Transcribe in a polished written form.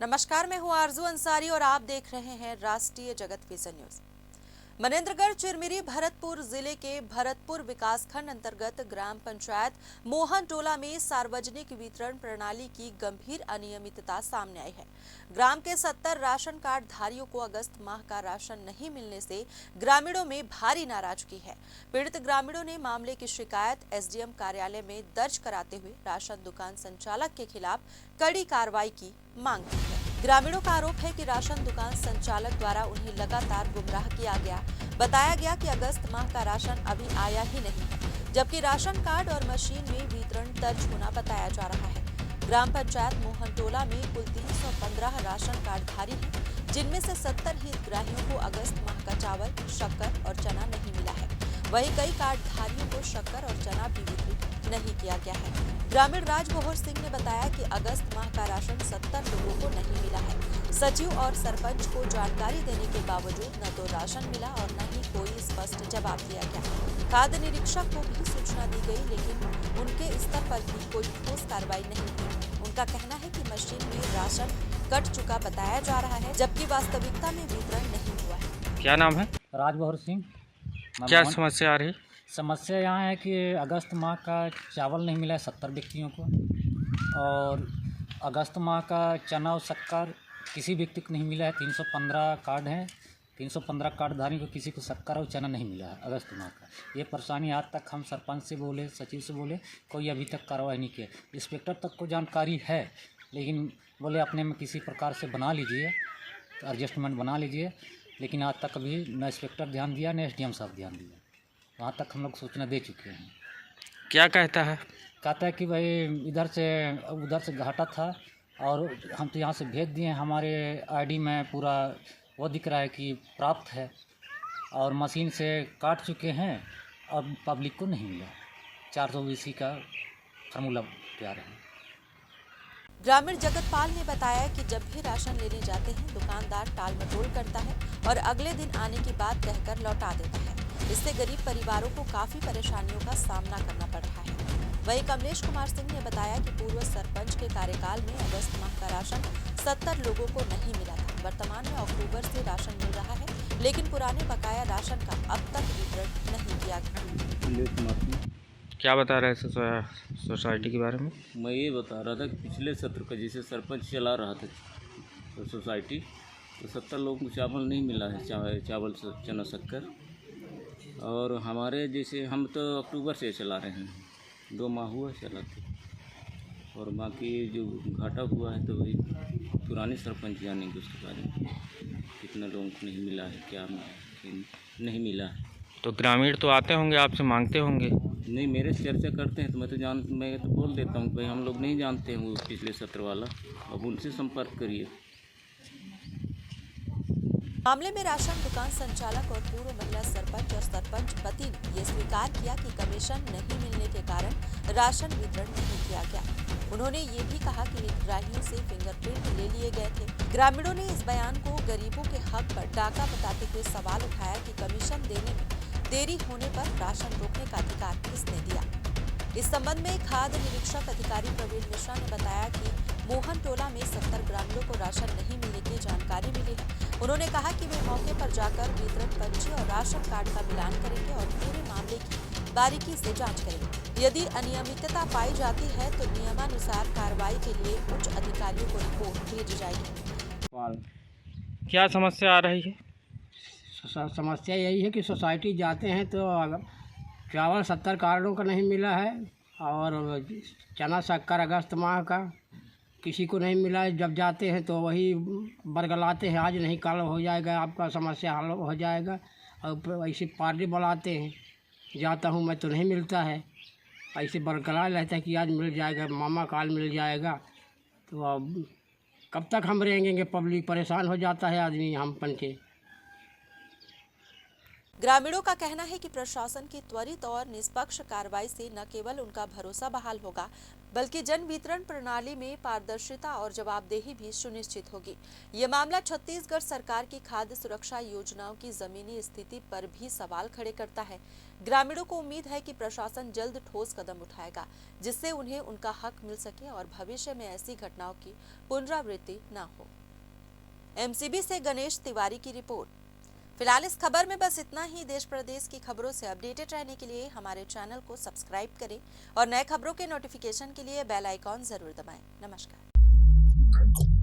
नमस्कार, मैं हूं आरजू अंसारी और आप देख रहे हैं राष्ट्रीय जगत विजन न्यूज। मनेंद्रगढ़ चिरमिरी भरतपुर जिले के भरतपुर विकासखंड अंतर्गत ग्राम पंचायत मोहन टोला में सार्वजनिक वितरण प्रणाली की गंभीर अनियमितता सामने आई है। ग्राम के 70 राशन कार्ड धारियों को अगस्त माह का राशन नहीं मिलने से ग्रामीणों में भारी नाराजगी है। पीड़ित ग्रामीणों ने मामले की शिकायत एसडीएम कार्यालय में दर्ज कराते हुए राशन दुकान संचालक के खिलाफ कड़ी कार्रवाई की मांग की है। ग्रामीणों का आरोप है कि राशन दुकान संचालक द्वारा उन्हें लगातार गुमराह किया गया। बताया गया कि अगस्त माह का राशन अभी आया ही नहीं है, जबकि राशन कार्ड और मशीन में वितरण दर्ज होना बताया जा रहा है। ग्राम पंचायत मोहन टोला में कुल 315 राशन कार्ड धारी हैं, जिनमें से 70 हितग्राहियों को अगस्त माह का चावल, शक्कर और चना नहीं मिला है। वहीं कई कार्ड धारियों को शक्कर और चना भी वितरित नहीं किया गया है। ग्रामीण राजबहोर सिंह ने बताया कि अगस्त माह का राशन 70 लोगों को नहीं मिला है। सचिव और सरपंच को जानकारी देने के बावजूद न तो राशन मिला और न ही कोई स्पष्ट जवाब दिया गया। खाद्य निरीक्षक को भी सूचना दी गई, लेकिन उनके स्तर पर भी कोई ठोस कार्रवाई नहीं हुई। उनका कहना है कि मशीन में राशन कट चुका बताया जा रहा है, जबकि वास्तविकता में वितरण नहीं हुआ है। क्या नाम है? राजबहोर सिंह। क्या समस्या आ रही? समस्या यहाँ है कि अगस्त माह का चावल नहीं मिला है 70 व्यक्तियों को, और अगस्त माह का चना और शक्कर किसी व्यक्ति को नहीं मिला है। 315 कार्ड हैं, 315 कार्डधारी को किसी को शक्कर और चना नहीं मिला है अगस्त माह का। ये परेशानी आज तक हम सरपंच से बोले, सचिव से बोले, कोई अभी तक कार्रवाई नहीं किया। इंस्पेक्टर तक को जानकारी है, लेकिन बोले अपने में किसी प्रकार से बना लीजिए, एडजस्टमेंट बना लीजिए, लेकिन आज तक अभी न इंस्पेक्टर ध्यान दिया न एसडीएम साहब ध्यान दिया। वहाँ तक हम लोग सूचना दे चुके हैं। क्या कहता है? कहता है कि भाई इधर से उधर से घाटा था और हम तो यहाँ से भेज दिए, हमारे आईडी में पूरा वो दिख रहा है कि प्राप्त है, और मशीन से काट चुके हैं और पब्लिक को नहीं मिला। 420 का फार्मूला तैयार है। ग्रामीण जगतपाल ने बताया कि जब भी राशन लेने जाते हैं, दुकानदार टाल मटोल करता है और अगले दिन आने की बात कहकर लौटा देता है। इससे गरीब परिवारों को काफी परेशानियों का सामना करना पड़ रहा है। वहीं कमलेश कुमार सिंह ने बताया कि पूर्व सरपंच के कार्यकाल में अगस्त माह का राशन 70 लोगों को नहीं मिला था। वर्तमान में अक्टूबर से राशन मिल रहा है, लेकिन पुराने बकाया राशन का अब तक वितरण नहीं किया गया। क्या बता रहे हैं सोसाइटी के बारे में? मैं ये बता रहा था कि पिछले सत्र का जैसे सरपंच चला रहा था तो सोसाइटी, तो 70 लोगों को चावल नहीं मिला है, चावल चना शक्कर। और हमारे जैसे हम तो अक्टूबर से चला रहे हैं, 2 माह हुआ चलाते, और बाकी जो घाटा हुआ है तो वही पुराने सरपंच जानेंगे उसके बारे में, कितना लोगों को नहीं मिला है, क्या नहीं मिला है। तो ग्रामीण तो आते होंगे, आपसे मांगते होंगे? नहीं, मेरे से चर्चा करते हैं तो मैं तो बोल देता हूँ भाई हम लोग नहीं जानते हैं वो पिछले सत्र वाला, अब उनसे संपर्क करिए। मामले में राशन दुकान संचालक और पूर्व महिला सरपंच और सरपंच पति ने ये स्वीकार किया कि कमीशन नहीं मिलने के कारण राशन वितरण नहीं किया गया। उन्होंने ये भी कहा कि हितग्राहियों से फिंगरप्रिंट ले लिए गए थे। ग्रामीणों ने इस बयान को गरीबों के हक पर डाका बताते हुए सवाल उठाया कि कमीशन देने में देरी होने पर राशन रोकने का अधिकार किसने दिया। इस संबंध में खाद्य निरीक्षक अधिकारी प्रवीण मिश्रा ने बताया कि मोहन टोला में 70 ग्रामीणों को राशन नहीं मिलने की जानकारी मिली है। उन्होंने कहा कि वे मौके पर जाकर वितरण पर्ची और राशन कार्ड का मिलान करेंगे और पूरे मामले की बारीकी से जांच करेंगे। यदि अनियमितता पाई जाती है तो नियमानुसार कार्रवाई के लिए उच्च अधिकारियों को रिपोर्ट भेजी जाएगी। क्या समस्या आ रही है? समस्या यही है कि सोसाइटी जाते हैं तो चावल 70 कार्डों का नहीं मिला है, और चना शक्कर अगस्त माह का किसी को नहीं मिला है। जब जाते हैं तो वही बरगलाते हैं, आज नहीं कल हो जाएगा, आपका समस्या हल हो जाएगा, और ऐसे पार्टी बुलाते हैं। जाता हूँ मैं तो नहीं मिलता है, ऐसे बरगला रहता है कि आज मिल जाएगा, मामा काल मिल जाएगा। तो अब कब तक हम रहेंगे? पब्लिक परेशान हो जाता है, आदमी हम पन के। ग्रामीणों का कहना है कि प्रशासन की त्वरित और निष्पक्ष कार्रवाई से न केवल उनका भरोसा बहाल होगा, बल्कि जन वितरण प्रणाली में पारदर्शिता और जवाबदेही भी सुनिश्चित होगी। ये मामला छत्तीसगढ़ सरकार की खाद्य सुरक्षा योजनाओं की जमीनी स्थिति पर भी सवाल खड़े करता है। ग्रामीणों को उम्मीद है कि प्रशासन जल्द ठोस कदम उठाएगा, जिससे उन्हें उनका हक मिल सके और भविष्य में ऐसी घटनाओं की पुनरावृत्ति न हो। एमसीबी से गणेश तिवारी की रिपोर्ट। फिलहाल इस खबर में बस इतना ही। देश प्रदेश की खबरों से अपडेटेड रहने के लिए हमारे चैनल को सब्सक्राइब करें और नए खबरों के नोटिफिकेशन के लिए बेल आइकॉन जरूर दबाएं। नमस्कार।